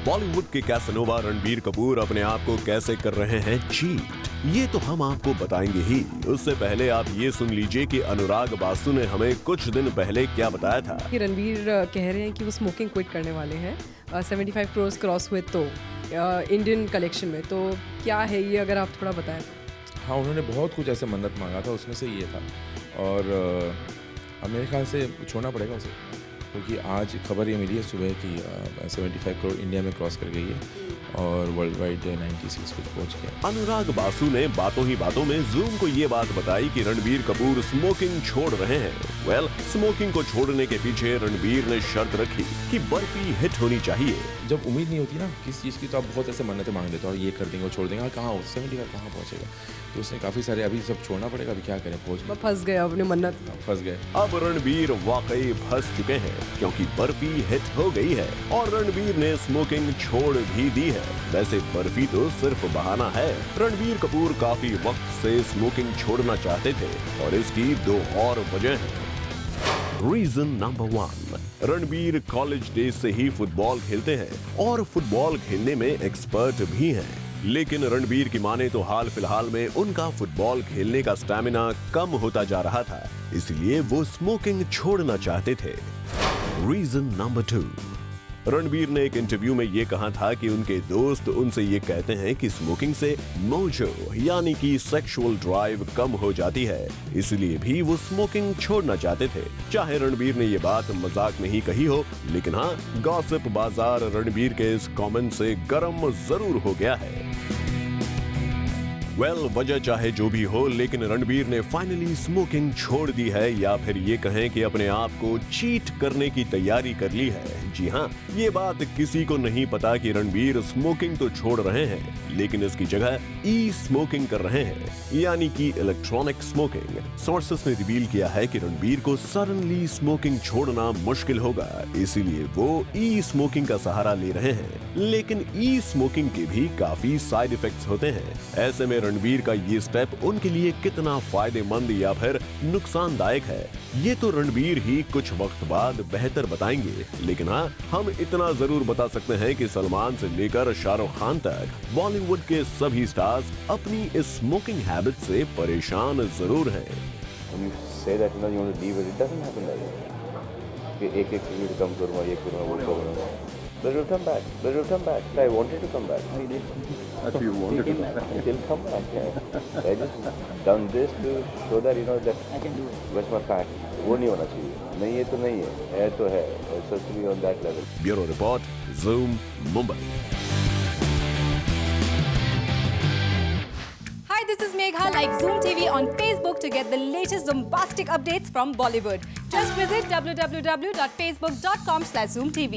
बॉलीवुड के कैसनोवा रणबीर कपूर अपने आप को कैसे कर रहे हैं चीट, ये तो हम आपको बताएंगे ही। उससे पहले आप ये सुन लीजिए कि अनुराग बासु ने हमें कुछ दिन पहले क्या बताया था। कि रणबीर कह रहे हैं कि वो स्मोकिंग क्विट करने वाले हैं 75 करोड़ क्रॉस हुए तो इंडियन कलेक्शन में, तो क्या है ये, अगर आप थोड़ा बताएं। हाँ, उन्होंने बहुत कुछ ऐसे मन्नत मांगा था, उसमें से ये था। और अब मेरे ख्याल से छोड़ना पड़ेगा उसे, क्योंकि आज खबर ये मिली है सुबह कि 75 करोड़ इंडिया में क्रॉस कर गई है और वर्ल्ड वाइड 96 कुछ पहुंच गया। अनुराग बासु ने बातों ही बातों में जूम को ये बात बताई कि रणबीर कपूर स्मोकिंग छोड़ रहे हैं। स्मोकिंग को छोड़ने के पीछे रणबीर ने शर्त रखी कि बर्फी हिट होनी चाहिए। जब उम्मीद नहीं होती ना किसी चीज़ की, तो आप बहुत ऐसे मन्नतें मांग लेते हो और ये कर देंगे और छोड़ देंगे, कहाँ 75 कहाँ पहुँचेगा। तो उसने काफ़ी सारे, अभी सब छोड़ना पड़ेगा, अभी क्या करें, पहुँच फंस गए अपने मन्नत, फंस गए। अब रणबीर वाकई फंस चुके हैं, क्योंकि बर्फी हिट हो गई है और रणबीर ने स्मोकिंग छोड़ भी दी है। वैसे बर्फी तो सिर्फ बहाना है। रणबीर कपूर काफी वक्त से स्मोकिंग छोड़ना चाहते थे और इसकी दो और वजह है। Reason number 1, Ranbir college days से ही फुटबॉल खेलते हैं और फुटबॉल खेलने में एक्सपर्ट भी हैं। लेकिन रणबीर की माने तो हाल फिलहाल में उनका फुटबॉल खेलने का स्टैमिना कम होता जा रहा था, इसलिए वो स्मोकिंग छोड़ना चाहते थे। रीजन नंबर 2, रणबीर ने एक इंटरव्यू में ये कहा था कि उनके दोस्त उनसे ये कहते हैं कि स्मोकिंग से मोजो यानी कि सेक्सुअल ड्राइव कम हो जाती है, इसलिए भी वो स्मोकिंग छोड़ना चाहते थे। चाहे रणबीर ने ये बात मजाक में ही कही हो, लेकिन हाँ, गॉसिप बाजार रणबीर के इस कमेंट से गर्म जरूर हो गया है। वजह चाहे जो भी हो, लेकिन रणबीर ने फाइनली स्मोकिंग छोड़ दी है, या फिर ये कहें कि अपने आप को चीट करने की तैयारी कर ली है। जी हाँ, ये बात किसी को नहीं पता कि रणबीर स्मोकिंग तो छोड़ रहे हैं, लेकिन इसकी जगह ई स्मोकिंग कर रहे हैं, यानी कि इलेक्ट्रॉनिक स्मोकिंग। सोर्सेस ने रिवील किया है कि रणबीर को सडनली स्मोकिंग छोड़ना मुश्किल होगा, इसीलिए वो ई स्मोकिंग का सहारा ले रहे हैं। लेकिन ई स्मोकिंग के भी काफी साइड इफेक्ट्स होते हैं। ऐसे में रणबीर का ये स्टेप उनके लिए कितना फायदेमंद या फिर नुकसानदायक है, ये तो रणबीर ही कुछ वक्त बाद बेहतर बताएंगे। लेकिन हाँ, हम इतना जरूर बता सकते हैं कि सलमान से लेकर शाहरुख खान तक बॉलीवुड के सभी स्टार्स अपनी इस स्मोकिंग हैबिट से परेशान जरूर हैं। एक कम करूँगा, ये करूँगा, वो करूँगा। But it'll come back. But it'll come back. I wanted to come back. That's you wanted to come back. It'll come back. Yeah. I just done this to show that that I can do it. where's my pack. वो नहीं होना चाहिए। नहीं है तो नहीं है तो है। It's supposed to be on that level. Bureau report, Zoom, Mumbai. Hi, this is Megha. Like Zoom TV on Facebook to get the latest bombastic updates from Bollywood. Just visit www.facebook.com/zoomtv.